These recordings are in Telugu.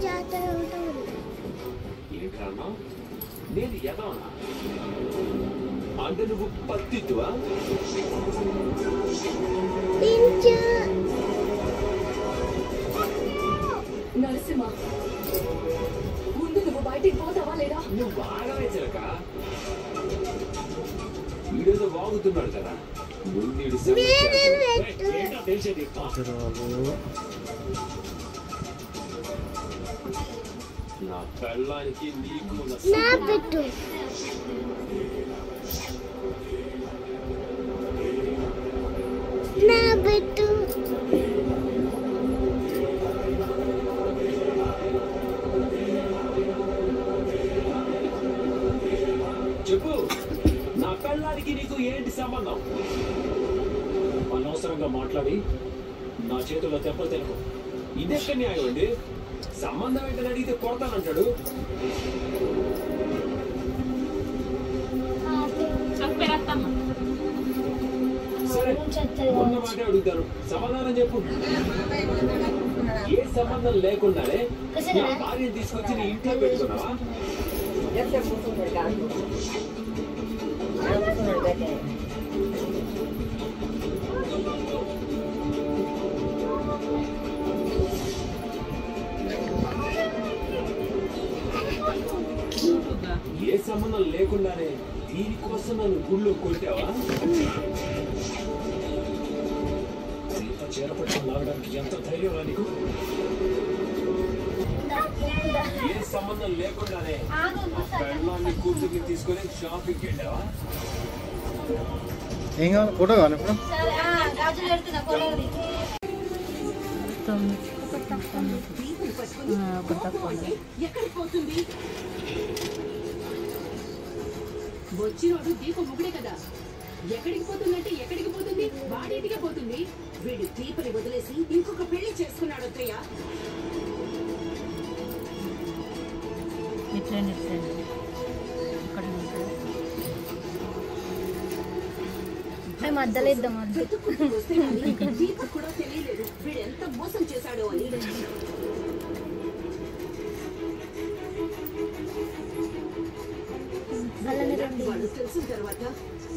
జాతర ఉంటుంది. నేను ఎదవనా అంటే నువ్వు పత్తిద్దువా? నరసింహ ముందు నువ్వు బయటికి పోతావా లేదా? నువ్వు బాగా చిలక వీడేదో బాగుతున్నాడు కదా ముందు తెలిసేది. నా పెళ్ళానికి నీకు నా పెట్టు నా పెట్టు చెప్పు. నా పెళ్ళానికి నీకు ఏంటి సంబంధం? అనవసరంగా మాట్లాడి నా చేతుల్లో దెబ్బలు తెలుపు. ఇదెక్కడ న్యాయం అండి? సంబంధం ఏంటని అడిగితే కొడతానంటాడు. సరే ఉన్న మాటే అడుగుతాను, సమాధానం చెప్పు. ఏ సంబంధం లేకుండానే నా భార్యను తీసుకొచ్చి నీ ఇంట్లో పెట్టుకున్నావా? ఏ సంబంధం లేకుండానే దీనికోసం నన్ను గుళ్ళు కొట్టావా? చేరపట్టం లాగడానికి ఎంత ధైర్యం రా నీకు? ఏ సంబంధం లేకుండానే పెళ్ళాన్ని కూతుర్ని తీసుకొని షాపింగ్కి వెళ్ళావా? ఏం కావాలి? ఫోటో కావాలి ఇప్పుడు? ఎక్కడికి పోతుంది? వచ్చినోడు దీపం ముగ్గుడే కదా. ఎక్కడికి పోతుందంటే ఎక్కడికి పోతుంది? వాడింటికే పోతుంది. వీడు దీపని వదిలేసి ఇంకొక పెళ్లి చేసుకున్నాడు అత్తయ్య. మధ్యలో ఇద్దాం. దీపక్ కూడా తెలియలేదు వీడు ఎంత మోసం చేశాడో అని. వాళ్ళు తెలిసిన తర్వాత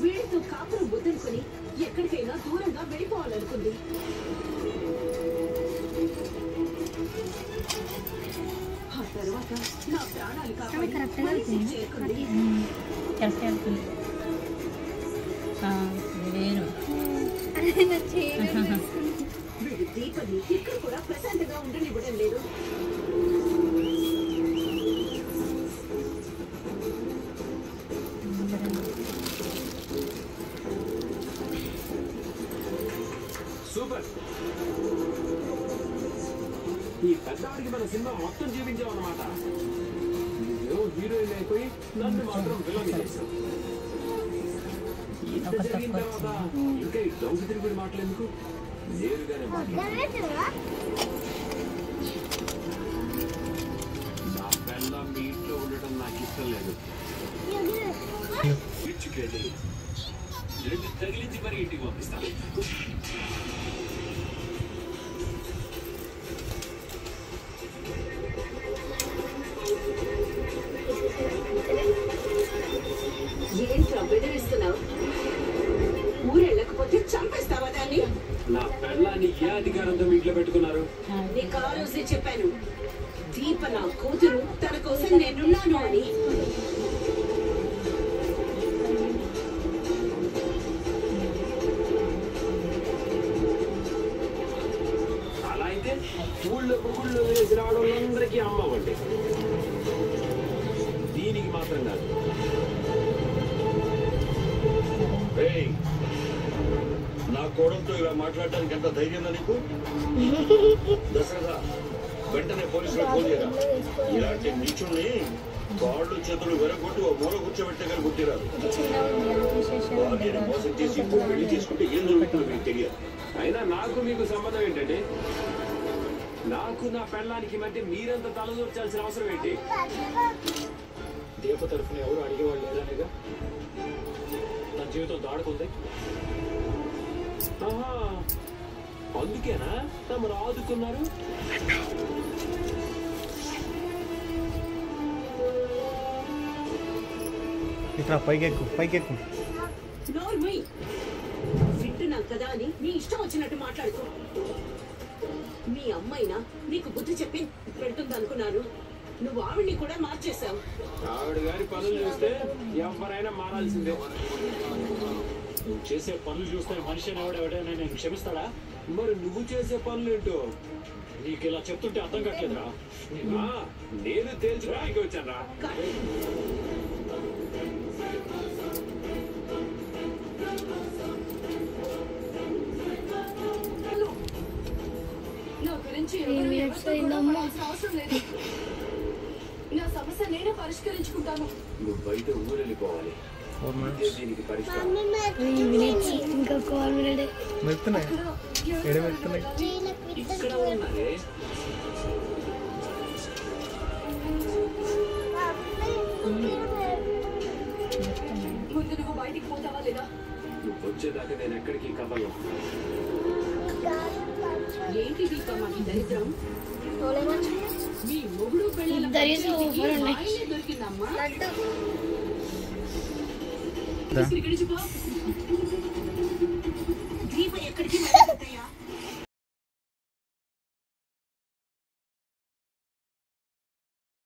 వీడితో కాపురం వద్దనుకుని ఎక్కడికైనా దూరంగా వెళ్ళిపోవాలనుకుంది. ఆ తర్వాత నా ప్రాణాలు కాపాడి చేరుకుంది. వీడు దీపని ఇక్కడ కూడా ప్రశాంతంగా ఉండనివ్వడం లేదు. సూపర్. ఈ పెద్దవాడికి మన సినిమా మొత్తం చూపించామన్నమాట. నువ్వు హీరోయిన్ అయిపోయి నన్ను మాత్రం విలన్ చేశావు. ఇంత జరిగిన తర్వాత ఇంకా ఈ దొంగ తిరుగుడు మాట్లాడేందుకు నేరుగానే నా పెళ్ళ మీ ఇంట్లో ఉండటం నాకు ఇష్టం లేదు. ఇచ్చుకెళ్ళి రెండు తగిలించి మరి ఇంటికి పంపిస్తాను. ఏంట్రా బెదిరిస్తున్నావు? ఊరెళ్ళకపోతే చంపేస్తావా దాన్ని? నా పెళ్ళాన్ని ఏ అధికారంతో మీ ఇంట్లో పెట్టుకున్నారు? నీకు ఆ రోజే చెప్పాను, దీప నా కూతురు, తన కోసం నేనున్నాను అని. అలా అయితే ఊళ్ళో గుళ్ళో వేసి రావడందరికీ అమ్మవండి. దీనికి మాత్రం కాదు. నా కోడంతో ఇలా మాట్లాడడానికి ఎంత ధైర్యం నీకు? దసరా వెంటనే పోలీసులకు ఫోన్ చేయరా. ఇలాంటి నీచుల్ని కాళ్ళు చేతులు వెరగొట్టి ఓ మూల కూర్చోబెట్టగల గుట్టిరాదు. భార్యని మోసం చేసి ఇంకో పెళ్లి చేసుకుంటే ఏం జరుగుతుందో మీకు తెలియదు. అయినా నాకు మీకు సంబంధం ఏంటంటే? నాకు నా పెళ్ళానికి మధ్య మీరంతా తలదూర్చాల్సిన అవసరం ఏంటి? దీప తరఫున ఎవరు అడిగేవాళ్ళు లేదనేగా తన జీవితం దాడుకుంది. అందుకేనా తమరు ఆదుకున్నారు? ఇక్కడ పైకెక్కు పైకెక్కు. నోర్మై వింటున్నాం కదా అని నీ ఇష్టం వచ్చినట్టు మాట్లాడుకో. మీ అమ్మైనా నీకు బుద్ధి చెప్పి పెడుతుందనుకున్నాను. నువ్వు ఆవిడ్ని కూడా మార్చేశావు. ఆవిడ గారి పనులు చూస్తే ఎవరైనా మారాల్సిందే. నువ్వు చేసే పనులు చూస్తే మనిషి ఎవడెవడైనా నేను క్షమిస్తాడా? మరి నువ్వు చేసే పనులు ఏంటో నీకు ఇలా చెప్తుంటే అర్థం కావట్లేదురా. నేను తేల్చుకోడానికి వచ్చాను రా. నా గురించి అవసరం లేదు. నా సమస్య నేనే పరిష్కరించుకుంటాను. నువ్వు బయట ఊరెళ్ళిపోవాలి. దీనికి పరిష్కారం ఇంకా 4 minutes. మెరుతున్నాయి ఎడ మెరుతున్నాయి. ఇక్కడ ఉన్నారే. ముందు నువ్వు బయటికి పోతావా లేదా? నువ్వు వచ్చేదాకా నేను ఎక్కడికి కదలను. ఏంటి దీపమ్మ ఈ దరిద్రం? మీ మొగుడు పెళ్ళాల దొరికిందమ్మా. ఇక్కడి నుంచి పో. దీప ఎక్కడికి వెళ్ళదయ్యా.